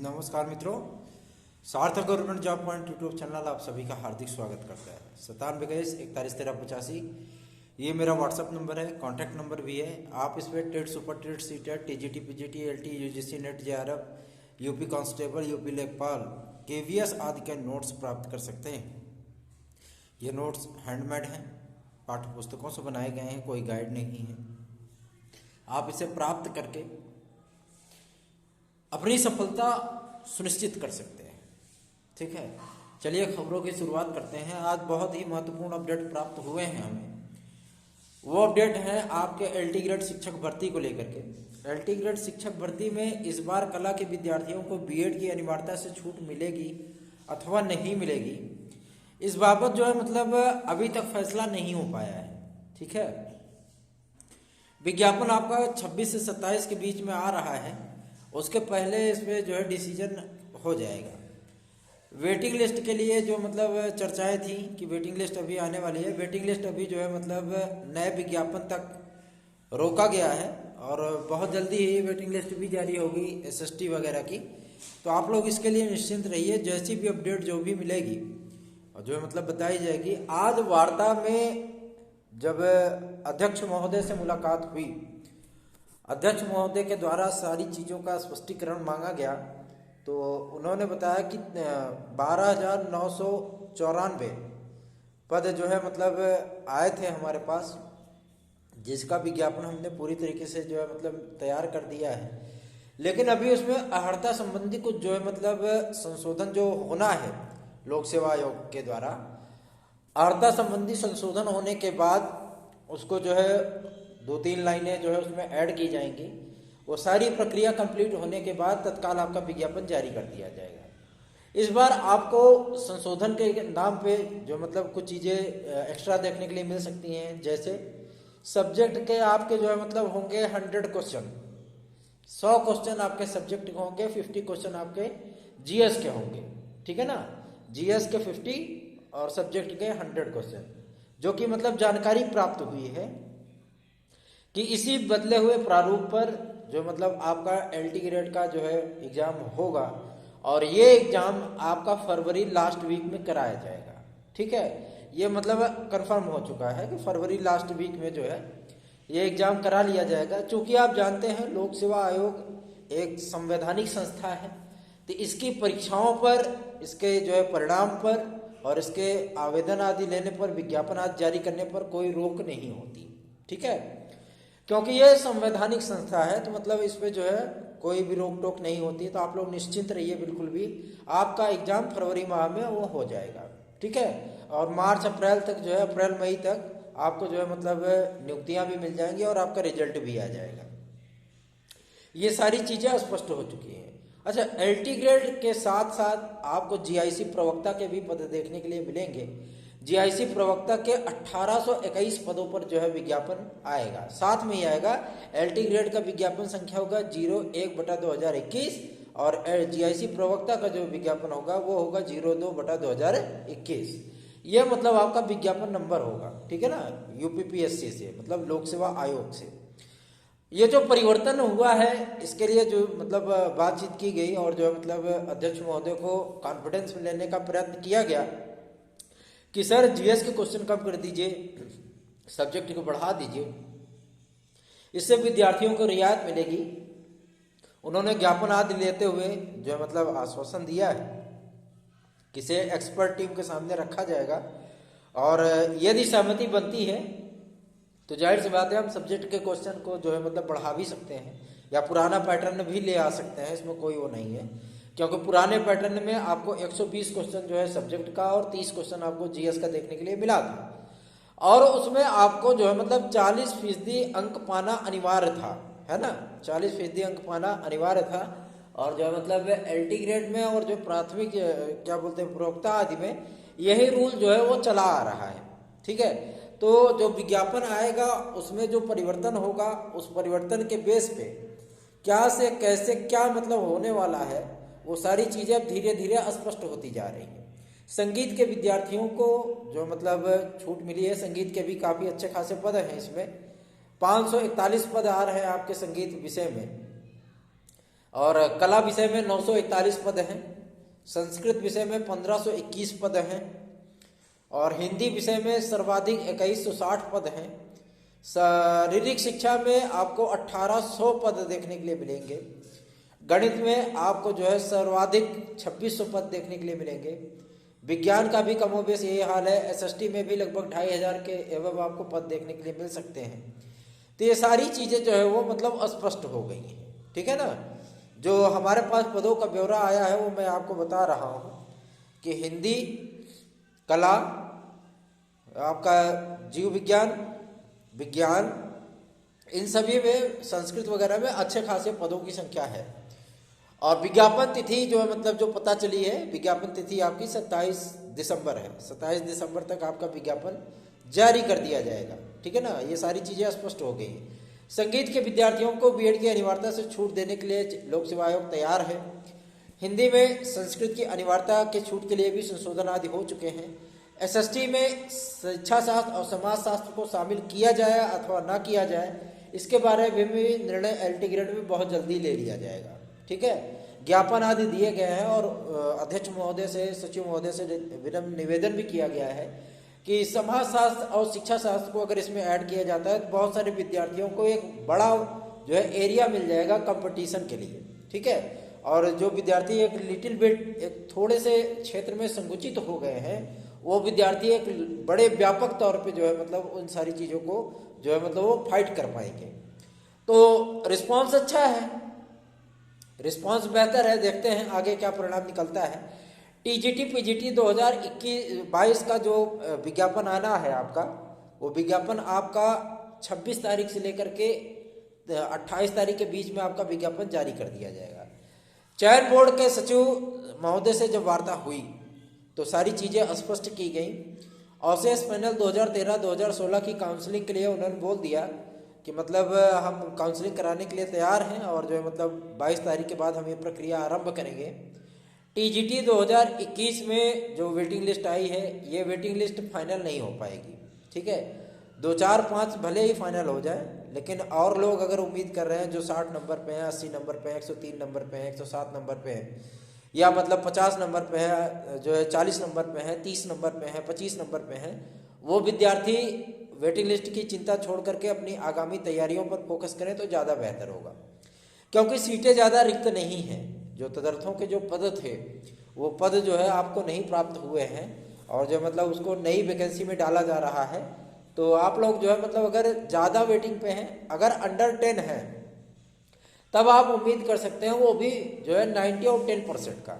नमस्कार मित्रों, सार्थक government job point YouTube channel आप सभी का हार्दिक स्वागत करता है। 9721411385 ये मेरा व्हाट्सअप नंबर है, कॉन्टैक्ट नंबर भी है। आप इस पर TET, super TET, C TET, TGT, PGT, LT, UGC NET, JRF, UP constable, UP लेखपाल, केवीएस आदि के नोट्स प्राप्त कर सकते हैं। ये नोट्स हैंडमेड हैं, पाठ्य पुस्तकों से बनाए गए हैं, कोई गाइड नहीं है। आप इसे प्राप्त करके अपनी सफलता सुनिश्चित कर सकते हैं। ठीक है, चलिए खबरों की शुरुआत करते हैं। आज बहुत ही महत्वपूर्ण अपडेट प्राप्त हुए हैं हमें। वो अपडेट है आपके एलटी ग्रेड शिक्षक भर्ती को लेकर के। एलटी ग्रेड शिक्षक भर्ती में इस बार कला के विद्यार्थियों को बीएड की अनिवार्यता से छूट मिलेगी अथवा नहीं मिलेगी, इस बाबत जो है मतलब अभी तक फैसला नहीं हो पाया है। ठीक है, विज्ञापन आपका 26 से 27 के बीच में आ रहा है, उसके पहले इसमें जो है डिसीजन हो जाएगा। वेटिंग लिस्ट के लिए जो मतलब चर्चाएं थी कि वेटिंग लिस्ट अभी आने वाली है, वेटिंग लिस्ट अभी जो है मतलब नए विज्ञापन तक रोका गया है और बहुत जल्दी ही वेटिंग लिस्ट भी जारी होगी एसएसटी वगैरह की। तो आप लोग इसके लिए निश्चिंत रहिए, जैसी भी अपडेट जो भी मिलेगी और जो है मतलब बताई जाएगी। आज वार्ता में जब अध्यक्ष महोदय से मुलाकात हुई, अध्यक्ष महोदय के द्वारा सारी चीज़ों का स्पष्टीकरण मांगा गया, तो उन्होंने बताया कि 12,994 पद जो है मतलब आए थे हमारे पास, जिसका विज्ञापन हमने पूरी तरीके से जो है मतलब तैयार कर दिया है। लेकिन अभी उसमें अर्हता संबंधी कुछ जो है मतलब संशोधन जो होना है लोक सेवा आयोग के द्वारा, अर्हता संबंधी संशोधन होने के बाद उसको जो है 2-3 लाइनें जो है उसमें ऐड की जाएंगी। वो सारी प्रक्रिया कंप्लीट होने के बाद तत्काल आपका विज्ञापन जारी कर दिया जाएगा। इस बार आपको संशोधन के नाम पे जो मतलब कुछ चीज़ें एक्स्ट्रा देखने के लिए मिल सकती हैं। जैसे सब्जेक्ट के आपके जो है मतलब होंगे 100 क्वेश्चन, 100 क्वेश्चन आपके सब्जेक्ट के होंगे, 50 क्वेश्चन आपके जीएस के होंगे। ठीक है ना, जीएस के 50 और सब्जेक्ट के 100 क्वेश्चन, जो कि मतलब जानकारी प्राप्त हुई है कि इसी बदले हुए प्रारूप पर जो मतलब आपका एलटी ग्रेड का जो है एग्जाम होगा और ये एग्जाम आपका फरवरी लास्ट वीक में कराया जाएगा। ठीक है, ये मतलब कंफर्म हो चुका है कि फरवरी लास्ट वीक में जो है ये एग्जाम करा लिया जाएगा। क्योंकि आप जानते हैं लोक सेवा आयोग एक संवैधानिक संस्था है, तो इसकी परीक्षाओं पर, इसके जो है परिणाम पर और इसके आवेदन आदि लेने पर, विज्ञापन आदि जारी करने पर कोई रोक नहीं होती। ठीक है, क्योंकि ये संवैधानिक संस्था है, तो मतलब इस पे जो है कोई भी रोक टोक नहीं होती। तो आप लोग निश्चिंत रहिए, बिल्कुल भी आपका एग्जाम फरवरी माह में वो हो जाएगा। ठीक है, और मार्च अप्रैल तक जो है, अप्रैल मई तक आपको जो है मतलब नियुक्तियां भी मिल जाएंगी और आपका रिजल्ट भी आ जाएगा। ये सारी चीजें स्पष्ट हो चुकी हैं। अच्छा, एलटी ग्रेड के साथ साथ आपको जीआईसी प्रवक्ता के भी पद देखने के लिए मिलेंगे। जीआईसी प्रवक्ता के 1821 पदों पर जो है विज्ञापन आएगा, साथ में ही आएगा एलटी ग्रेड का विज्ञापन संख्या होगा 01/2021 और जीआईसी प्रवक्ता का जो विज्ञापन होगा वो होगा 02/2021। ये मतलब आपका विज्ञापन नंबर होगा। ठीक है ना, यूपीपीएससी से मतलब लोक सेवा आयोग से। ये जो परिवर्तन हुआ है इसके लिए जो मतलब बातचीत की गई और जो मतलब अध्यक्ष महोदय को कॉन्फिडेंस में लेने का प्रयत्न किया गया कि सर जीएस के क्वेश्चन कम कर दीजिए, सब्जेक्ट को बढ़ा दीजिए, इससे विद्यार्थियों को रियायत मिलेगी। उन्होंने ज्ञापन आदि लेते हुए जो मतलब आश्वासन दिया है कि इसे एक्सपर्ट टीम के सामने रखा जाएगा और यदि सहमति बनती है तो जाहिर सी बात है हम सब्जेक्ट के क्वेश्चन को जो है मतलब बढ़ा भी सकते हैं या पुराना पैटर्न भी ले आ सकते हैं, इसमें कोई वो नहीं है। क्योंकि पुराने पैटर्न में आपको 120 क्वेश्चन जो है सब्जेक्ट का और 30 क्वेश्चन आपको जीएस का देखने के लिए मिला था और उसमें आपको जो है मतलब 40% अंक पाना अनिवार्य था, है ना, 40% अंक पाना अनिवार्य था। और जो है मतलब एलटी ग्रेड में और जो प्राथमिक क्या बोलते हैं प्रवक्ता आदि में यही रूल जो है वो चला आ रहा है। ठीक है, तो जो विज्ञापन आएगा उसमें जो परिवर्तन होगा उस परिवर्तन के बेस पे क्या से कैसे क्या मतलब होने वाला है, वो सारी चीज़ें अब धीरे धीरे स्पष्ट होती जा रही हैं। संगीत के विद्यार्थियों को जो मतलब छूट मिली है, संगीत के भी काफ़ी अच्छे खासे पद हैं इसमें, 541 पद आ रहे हैं आपके संगीत विषय में। और कला विषय में 941 पद हैं, संस्कृत विषय में 1521 पद हैं, और हिंदी विषय में सर्वाधिक 2160 पद हैं। शारीरिक शिक्षा में आपको 1800 पद देखने के लिए मिलेंगे। गणित में आपको जो है सर्वाधिक 2600 पद देखने के लिए मिलेंगे। विज्ञान का भी कमोबेश यही हाल है, एसएसटी में भी लगभग 2500 के एवं आपको पद देखने के लिए मिल सकते हैं। तो ये सारी चीज़ें जो है वो मतलब अस्पष्ट हो गई हैं, ठीक है ना। जो हमारे पास पदों का ब्यौरा आया है वो मैं आपको बता रहा हूँ कि हिंदी, कला, आपका जीव विज्ञान, विज्ञान, इन सभी में, संस्कृत वगैरह में अच्छे खासे पदों की संख्या है। और विज्ञापन तिथि जो है मतलब जो पता चली है, विज्ञापन तिथि आपकी 27 दिसंबर है। 27 दिसंबर तक आपका विज्ञापन जारी कर दिया जाएगा, ठीक है ना। ये सारी चीज़ें स्पष्ट हो गई हैं। संगीत के विद्यार्थियों को बीएड की अनिवार्यता से छूट देने के लिए लोक सेवा आयोग तैयार है। हिंदी में संस्कृत की अनिवार्यता के छूट के लिए भी संशोधन आदि हो चुके हैं। एसएसटी में शिक्षा शास्त्र और समाज शास्त्र को शामिल किया जाए अथवा ना किया जाए, इसके बारे में भी निर्णय एलटी ग्रेड में बहुत जल्दी ले लिया जाएगा, ठीक है। ज्ञापन आदि दिए गए हैं और अध्यक्ष महोदय से, सचिव महोदय से विनम्र निवेदन भी किया गया है कि समाज शास्त्र और शिक्षा शास्त्र को अगर इसमें ऐड किया जाता है तो बहुत सारे विद्यार्थियों को एक बड़ा जो है एरिया मिल जाएगा कंपटीशन के लिए, ठीक है। और जो विद्यार्थी एक लिटिल बिट, एक थोड़े से क्षेत्र में संकुचित हो गए हैं, वो विद्यार्थी एक बड़े व्यापक तौर पे जो है मतलब उन सारी चीज़ों को जो है मतलब वो फाइट कर पाएंगे। तो रिस्पांस अच्छा है, रिस्पांस बेहतर है। देखते हैं आगे क्या परिणाम निकलता है। टीजीटी पीजीटी 2021-22 का जो विज्ञापन आना है आपका, वो विज्ञापन आपका 26 तारीख से लेकर के 28 तारीख के बीच में आपका विज्ञापन जारी कर दिया जाएगा। चयन बोर्ड के सचिव महोदय से जब वार्ता हुई तो सारी चीज़ें स्पष्ट की गई। अवशेष पैनल 2013-2016 की काउंसलिंग के लिए उन्होंने बोल दिया कि मतलब हम काउंसलिंग कराने के लिए तैयार हैं और जो है मतलब 22 तारीख के बाद हम ये प्रक्रिया आरंभ करेंगे। टीजीटी 2021 में जो वेटिंग लिस्ट आई है, ये वेटिंग लिस्ट फाइनल नहीं हो पाएगी, ठीक है। 2, 4, 5 भले ही फाइनल हो जाए, लेकिन और लोग अगर उम्मीद कर रहे हैं जो 60 नंबर पे हैं, 80 नंबर पे हैं, 103 नंबर पे हैं, 107 नंबर पे हैं, या मतलब 50 नंबर पे है, जो है 40 नंबर पे है, 30 नंबर पे है, 25 नंबर पे हैं, वो विद्यार्थी वेटिंग लिस्ट की चिंता छोड़ करके अपनी आगामी तैयारियों पर फोकस करें तो ज़्यादा बेहतर होगा। क्योंकि सीटें ज़्यादा रिक्त नहीं हैं। जो तदर्थों के जो पद थे वो पद जो है आपको नहीं प्राप्त हुए हैं और जो मतलब उसको नई वैकेंसी में डाला जा रहा है। तो आप लोग जो है मतलब अगर ज़्यादा वेटिंग पे हैं, अगर अंडर 10 है तब आप उम्मीद कर सकते हैं वो भी जो है 90 और 10% का।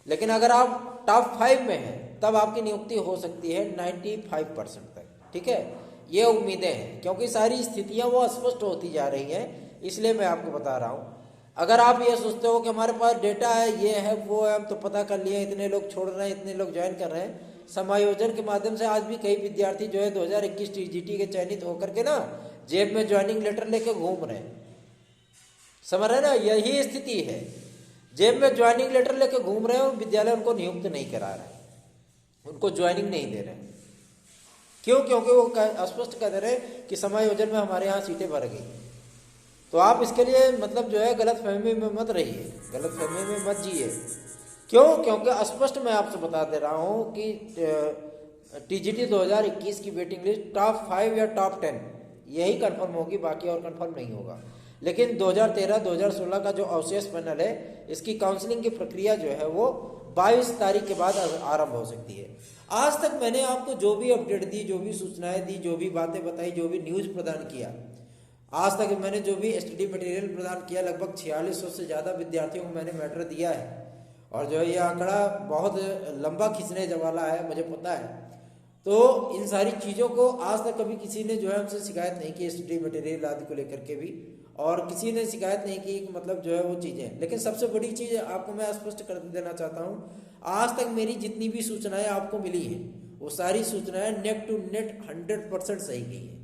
लेकिन अगर आप टॉप 5 में हैं तब आपकी नियुक्ति हो सकती है 95% तक, ठीक है। ये उम्मीदें हैं क्योंकि सारी स्थितियां वो स्पष्ट होती जा रही हैं, इसलिए मैं आपको बता रहा हूँ। अगर आप ये सोचते हो कि हमारे पास डेटा है, ये है, वो है, हम तो पता कर लिए, इतने लोग छोड़ रहे हैं, इतने लोग ज्वाइन कर रहे हैं, समायोजन के माध्यम से आज भी कई विद्यार्थी जो है 2021 टीजीटी के चयनित होकर के ना जेब में ज्वाइनिंग लेटर लेके घूम रहे हैं। समझ रहे ना, यही स्थिति है। जेब में ज्वाइनिंग लेटर लेके घूम रहे हो, विद्यालय उनको नियुक्त नहीं करा रहे हैं, उनको ज्वाइनिंग नहीं दे रहे हैं। क्यों? क्योंकि वो स्पष्ट कह रहे हैं कि समायोजन में हमारे यहाँ सीटें भर गई। तो आप इसके लिए मतलब जो है गलत फहमी में मत रहिए, गलत फहमी में मत जिए। क्यों? क्योंकि स्पष्ट मैं आपसे बता दे रहा हूँ कि टीजीटी 2021 की वेटिंग लिस्ट टॉप 5 या टॉप 10 यही कंफर्म होगी, बाकी और कंफर्म नहीं होगा। लेकिन 2013-2016 का जो अवशेष पैनल है, इसकी काउंसलिंग की प्रक्रिया जो है वो 22 तारीख के बाद आरंभ हो सकती है। आज तक मैंने आपको जो भी अपडेट दी, जो भी सूचनाएं दी, जो भी बातें बताई, जो भी न्यूज़ प्रदान किया, आज तक मैंने जो भी स्टडी मटेरियल प्रदान किया, लगभग 4600 से ज़्यादा विद्यार्थियों को मैंने मैटर दिया है। और जो है ये आंकड़ा बहुत लंबा खींचने वाला है, मुझे पता है। तो इन सारी चीज़ों को आज तक कभी किसी ने जो है हमसे शिकायत नहीं की, स्टडी मटेरियल आदि को लेकर के भी, और किसी ने शिकायत नहीं की कि मतलब जो है वो चीज़ें। लेकिन सबसे बड़ी चीज़ आपको मैं स्पष्ट कर देना चाहता हूँ, आज तक मेरी जितनी भी सूचनाएं आपको मिली हैं वो सारी सूचनाएं नेट टू नेट 100% सही गई है।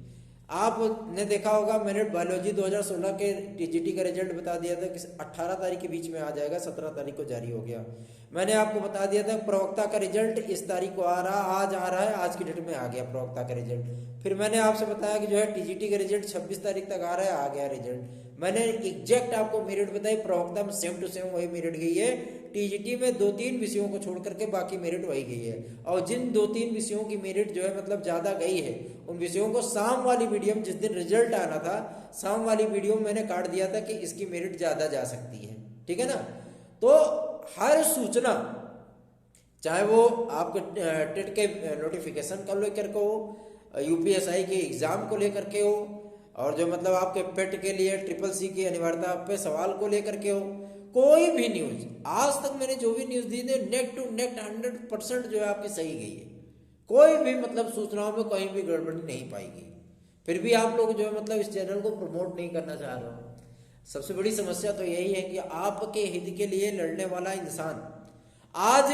आपने देखा होगा मैंने बायोलॉजी 2016 के टीजीटी का रिजल्ट बता दिया था कि 18 तारीख के बीच में आ जाएगा, 17 तारीख को जारी हो गया। मैंने आपको बता दिया था प्रवक्ता का रिजल्ट इस तारीख को आ रहा, आज आ रहा है, आज की डेट में आ गया प्रवक्ता का रिजल्ट। फिर मैंने आपसे बताया कि जो है टीजीटी का रिजल्ट 26 तारीख तक आ रहा है, आ गया रिजल्ट। मैंने एग्जैक्ट आपको मेरिट बताई, प्रवक्ता में सेम टू सेम वही मेरिट गई है। टीजीटी में 2-3 विषयों को छोड़ करके बाकी मेरिट वही गई है। और जिन 2-3 विषयों की मेरिट जो है मतलब ज़्यादा गई है, उन विषयों को शाम वाली वीडियो में, जिस दिन रिजल्ट आना था, शाम वाली वीडियो में मैंने काट दिया था कि इसकी मेरिट ज़्यादा जा सकती है। ठीक है ना। तो हर सूचना, चाहे वो आपके टेट के नोटिफिकेशन को लेकर के हो, यूपीएसआई के एग्जाम को लेकर के हो, और जो मतलब आपके पेट के लिए CCC की अनिवार्यता पे सवाल को लेकर के हो, कोई भी न्यूज आज तक मैंने जो भी न्यूज दी थी नेक टू नेक 100% जो है आपकी सही गई है। कोई भी मतलब सूचनाओं में कहीं भी गड़बड़ी नहीं पाई गई। फिर भी आप लोग जो है मतलब इस चैनल को प्रमोट नहीं करना चाह रहे हो। सबसे बड़ी समस्या तो यही है कि आपके हित के लिए लड़ने वाला इंसान आज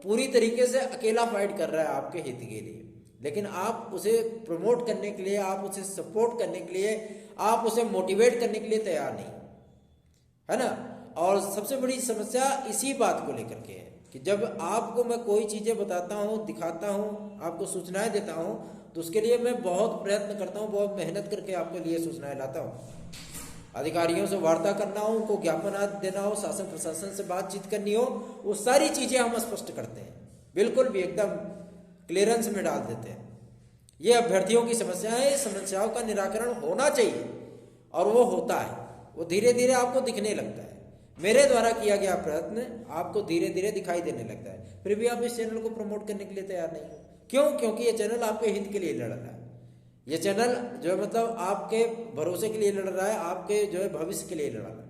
पूरी तरीके से अकेला फाइट कर रहा है आपके हित के लिए, लेकिन आप उसे प्रमोट करने के लिए, आप उसे सपोर्ट करने के लिए, आप उसे मोटिवेट करने के लिए तैयार नहीं, है ना। और सबसे बड़ी समस्या इसी बात को लेकर के है कि जब आपको मैं कोई चीज़ें बताता हूँ, दिखाता हूँ, आपको सूचनाएं देता हूँ, तो उसके लिए मैं बहुत प्रयत्न करता हूँ, बहुत मेहनत करके आपके लिए सूचनाएं लाता हूँ। अधिकारियों से वार्ता करना हो, उनको ज्ञापन आदि देना हो, शासन प्रशासन से बातचीत करनी हो, वो सारी चीज़ें हम स्पष्ट करते हैं, बिल्कुल भी एकदम क्लियरेंस में डाल देते हैं। ये अभ्यर्थियों की समस्या है, समस्याओं का निराकरण होना चाहिए और वो होता है, वो धीरे धीरे आपको दिखने लगता है। मेरे द्वारा किया गया प्रयत्न आपको धीरे धीरे दिखाई देने लगता है। फिर भी आप इस चैनल को प्रमोट करने के लिए तैयार नहीं हो। क्यों? क्योंकि ये चैनल आपके हित के लिए लड़ रहा है। ये चैनल जो है मतलब आपके भरोसे के लिए लड़ रहा है, आपके जो है भविष्य के लिए लड़ रहा है।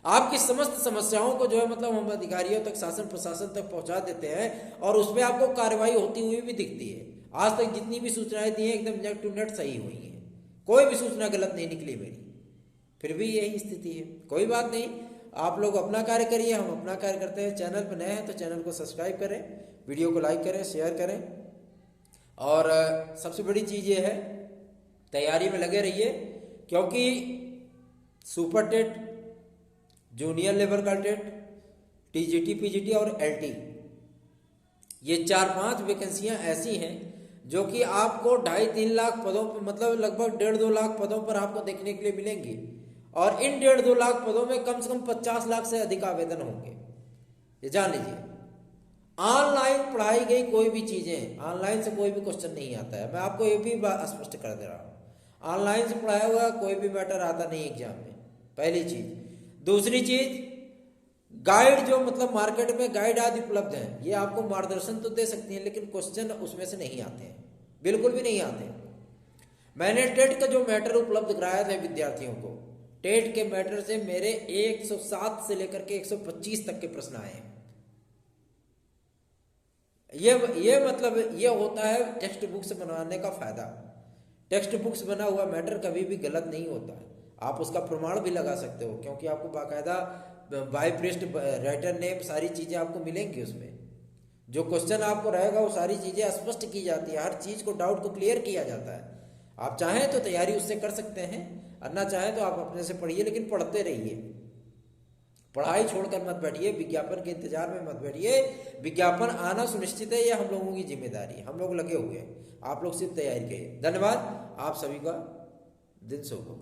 आपकी समस्त समस्याओं को जो है मतलब हम अधिकारियों तक, शासन प्रशासन तक पहुंचा देते हैं और उसमें आपको कार्रवाई होती हुई भी दिखती है। आज तक जितनी भी सूचनाएं दी हैं एकदम नेट टू नेट सही हुई हैं, कोई भी सूचना गलत नहीं निकली मेरी। फिर भी यही स्थिति है। कोई बात नहीं, आप लोग अपना कार्य करिए, हम अपना कार्य करते हैं। चैनल पर नए हैं तो चैनल को सब्सक्राइब करें, वीडियो को लाइक करें, शेयर करें, और सबसे बड़ी चीज़ ये है तैयारी में लगे रहिए, क्योंकि सुपर टेट, जूनियर लेवल का टेट, टीजीटी, पीजीटी और एलटी, ये 4-5 वैकेंसियां ऐसी हैं जो कि आपको 2.5-3 लाख पदों पर, मतलब लगभग 1.5-2 लाख पदों पर आपको देखने के लिए मिलेंगी। और इन 1.5-2 लाख पदों में कम से कम 50 लाख से अधिक आवेदन होंगे, ये जान लीजिए। ऑनलाइन पढ़ाई गई कोई भी चीज़ें, ऑनलाइन से कोई भी क्वेश्चन नहीं आता है, मैं आपको ये भी बात स्पष्ट कर दे रहा हूँ। ऑनलाइन से पढ़ाया हुआ कोई भी मैटर आता नहीं एग्जाम में, पहली चीज़। दूसरी चीज़, गाइड जो मतलब मार्केट में गाइड आदि उपलब्ध हैं, ये आपको मार्गदर्शन तो दे सकती हैं, लेकिन क्वेश्चन उसमें से नहीं आते हैं, बिल्कुल भी नहीं आते। मैंने टेट का जो मैटर उपलब्ध कराया था विद्यार्थियों को, टेट के मैटर से मेरे 107 से लेकर के 125 तक के प्रश्न आए हैं। ये मतलब ये होता है टेक्स्ट बुक से बनवाने का फायदा। टेक्स्ट बुक से बना हुआ मैटर कभी भी गलत नहीं होता है, आप उसका प्रमाण भी लगा सकते हो, क्योंकि आपको बाकायदा बाय प्रेस्ट राइटर नेम सारी चीज़ें आपको मिलेंगी। उसमें जो क्वेश्चन आपको रहेगा वो सारी चीज़ें स्पष्ट की जाती है, हर चीज़ को, डाउट को क्लियर किया जाता है। आप चाहें तो तैयारी उससे कर सकते हैं, और ना चाहें तो आप अपने से पढ़िए, लेकिन पढ़ते रहिए। पढ़ाई छोड़कर मत बैठिए, विज्ञापन के इंतजार में मत बैठिए। विज्ञापन आना सुनिश्चित है, ये हम लोगों की जिम्मेदारी है, हम लोग लगे हुए हैं, आप लोग सिर्फ तैयारी करिए। धन्यवाद, आप सभी का दिन शुभ हो।